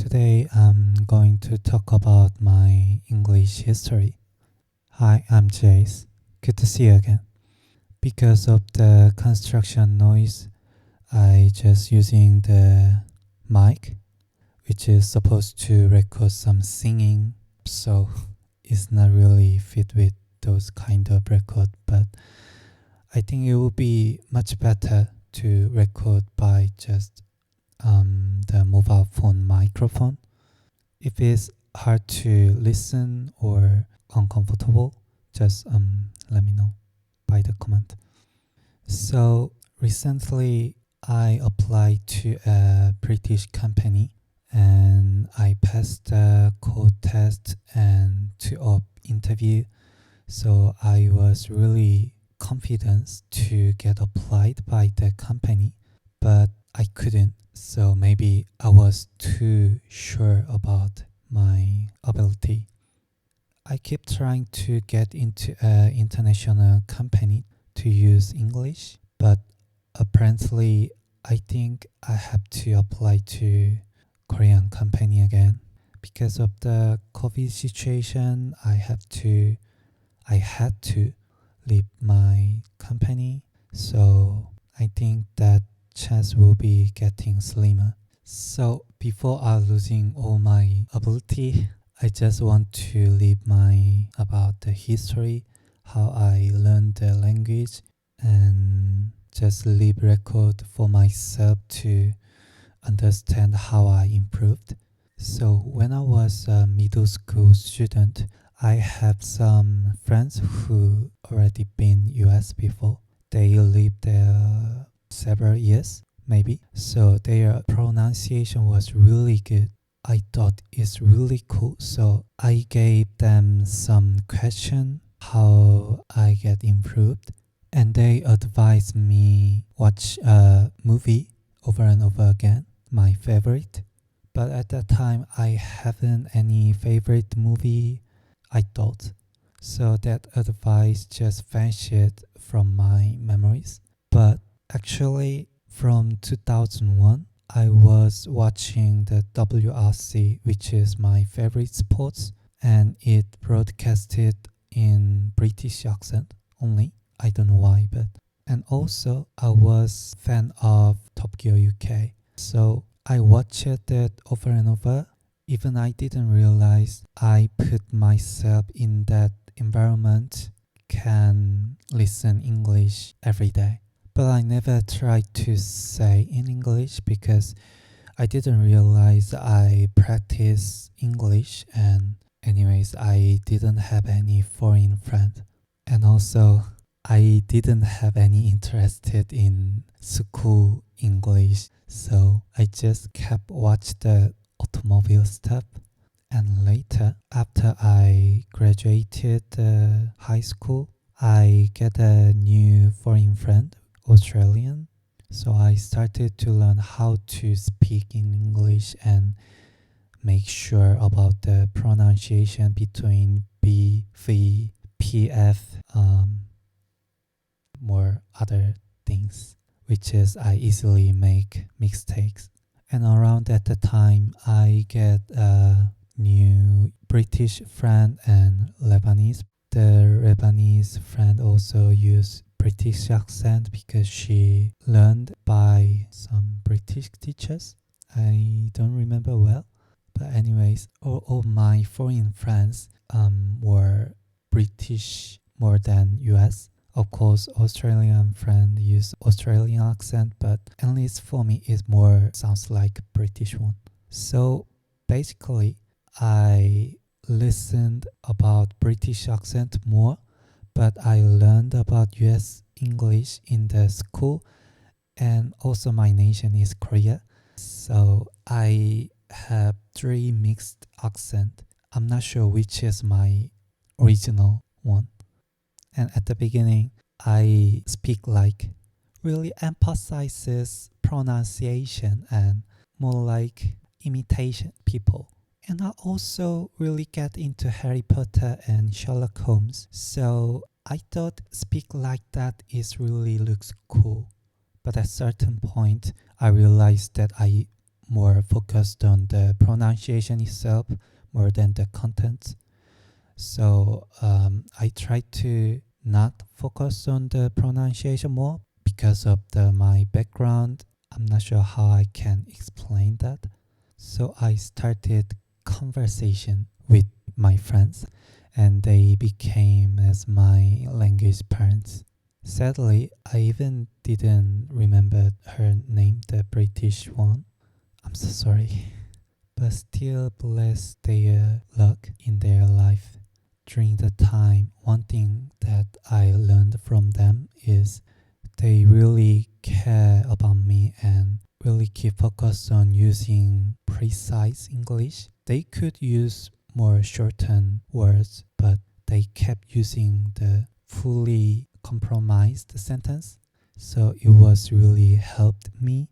Today I'm going to talk about my English history. Hi, I'm Jace. Good to see you again. Because of the construction noise, I just using the mic, which is supposed to record some singing, so it's not really fit with those kind of record, but I think it would be much better to record by just the mobile phone microphone. If it's hard to listen or uncomfortable, just let me know by the comment. So recently I applied to a British company and I passed the code test and 2-up interview. So I was really confident to get applied by the company, but I couldn't. So maybe I was too sure about my ability. I keep trying to get into an international company to use English, but apparently I think I have to apply to Korean company again. Because of the COVID situation, I had to leave my company. So I think that chance will be getting slimmer. So before I losing all my ability, I just want to leave about the history, how I learned the language, and just leave record for myself to understand how I improved. So when I was a middle school student, I have some friends who already been US before. They lived there several years, maybe. So their pronunciation was really good. I thought it's really cool. So I gave them some question how I get improved. And they advised me watch a movie over and over again, my favorite. But at that time, I haven't any favorite movie, I thought. So that advice just vanished from my memories. But actually, from 2001, I was watching the WRC, which is my favorite sports, and it broadcasted in British accent only. I don't know why, but... And also, I was fan of Top Gear UK. So I watched it over and over. Even I didn't realize I put myself in that environment, can listen English every day. But I never tried to say in English because I didn't realize I practice English, and anyways, I didn't have any foreign friend. And also, I didn't have any interest in school English, so I just kept watching the automobile stuff. And later, after I graduated high school, I get a new foreign friend, Australian. So I started to learn how to speak in English and make sure about the pronunciation between B, V, PF, more other things, which is I easily make mistakes. And around at the time, I get a new British friend and Lebanese. The Lebanese friend also used British accent because she learned by some British teachers. I don't remember well. But anyways, all my foreign friends were British more than US. Of course, Australian friend use Australian accent, but at least for me, it more sounds like British one. So basically, I listened about British accent more, but I learned about US English in the school, and also my nation is Korea. So I have 3 mixed accent. I'm not sure which is my original one. And at the beginning, I speak like really emphasizes pronunciation and more like imitation people. And I also really get into Harry Potter and Sherlock Holmes. So I thought speak like that is really looks cool. But at a certain point, I realized that I more focused on the pronunciation itself more than the content. So I try to not focus on the pronunciation more because of my background. I'm not sure how I can explain that. So I started conversation with my friends and they became as my language parents. Sadly, I even didn't remember her name, the British one. I'm so sorry. But still bless their luck in their life. During the time, one thing that I learned from them is they really care about me and really keep focus on using precise English. They could use more shortened words, but they kept using the fully compromised sentence. So it was really helped me.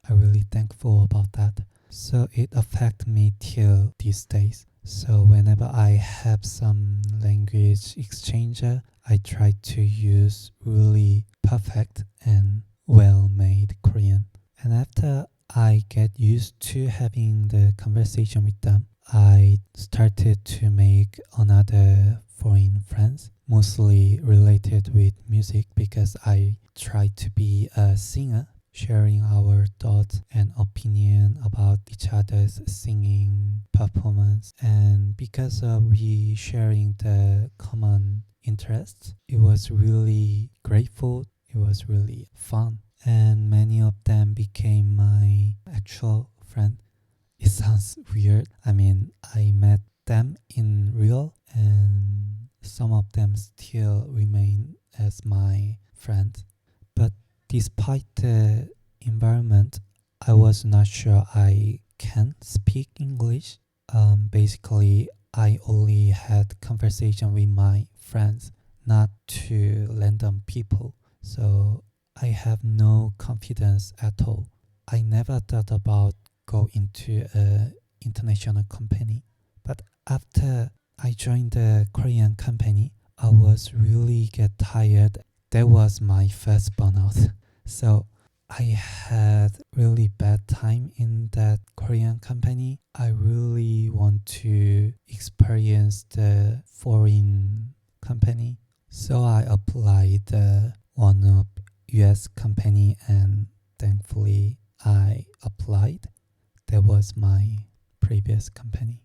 I'm really thankful about that. So it affected me till these days. So whenever I have some language exchanger, I try to use really perfect and well-made Korean. And after I get used to having the conversation with them, I started to make another foreign friends, mostly related with music because I try to be a singer, sharing our thoughts and opinion about each other's singing performance. And because of we sharing the common interests, it was really grateful. It was really fun. And many of them became my actual friend. It sounds weird. I mean, I met them in real and some of them still remain as my friends. But despite the environment, I was not sure I can speak English. Basically, I only had conversation with my friends, not to random people. So I have no confidence at all. I never thought about go into an international company. But after I joined the Korean company, I was really get tired. That was my first burnout. So I had really bad time in that Korean company. I really want to experience the foreign company. So I applied one of US company and thankfully I applied. That was my previous company.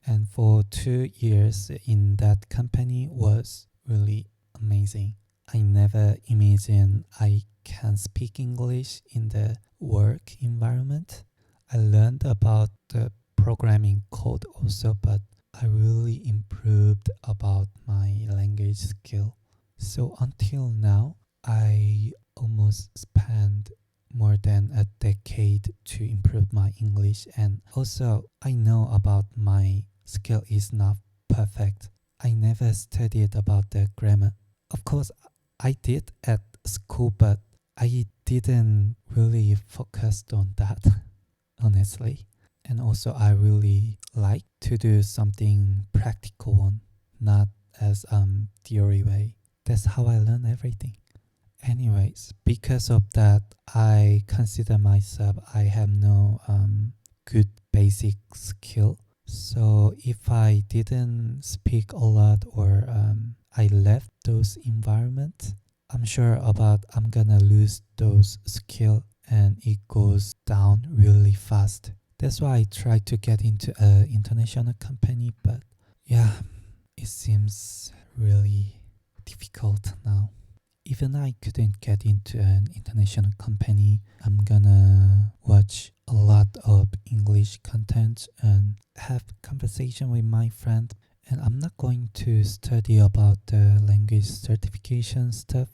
And for 2 years in that company was really amazing. I never imagined I can speak English in the work environment. I learned about the programming code also, but I really improved about my language skill. So until now, I almost spent more than a decade to improve my English, and also I know about my skill is not perfect. I never studied about the grammar. Of course, I did at school, but I didn't really focus on that, honestly. And also I really like to do something practical one, not as theory way. That's how I learn everything. Anyways, because of that, I consider myself I have no good basic skill. So if I didn't speak a lot or I left those environments, I'm sure about I'm gonna lose those skill and it goes down really fast. That's why I try to get into an international company, but yeah, it seems really difficult now. Even I couldn't get into an international company, I'm gonna watch a lot of English content and have conversation with my friend. And I'm not going to study about the language certification stuff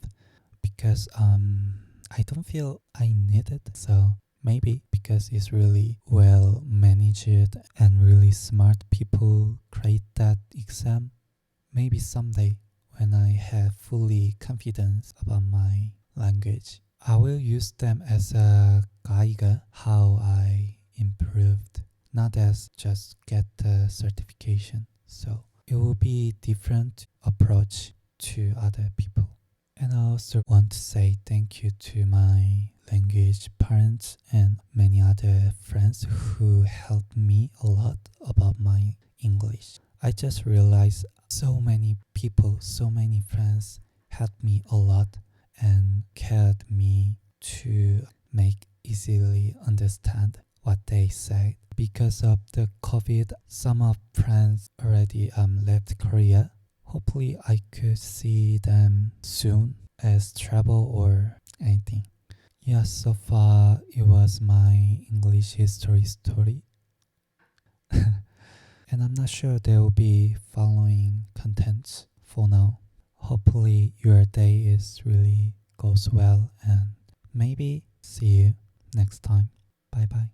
because I don't feel I need it. So maybe because it's really well managed and really smart people create that exam, maybe someday when I have fully confidence about my language, I will use them as a guide how I improved, not as just get the certification. So it will be different approach to other people. And I also want to say thank you to my language parents and many other friends who helped me a lot about my English. I just realized so many people, so many friends helped me a lot and cared me to make easily understand what they said. Because of the COVID, some of friends already left Korea. Hopefully I could see them soon as travel or anything. Yeah, so far it was my English history story. And I'm not sure there will be following contents for now. Hopefully your day is really goes well and maybe see you next time. Bye bye.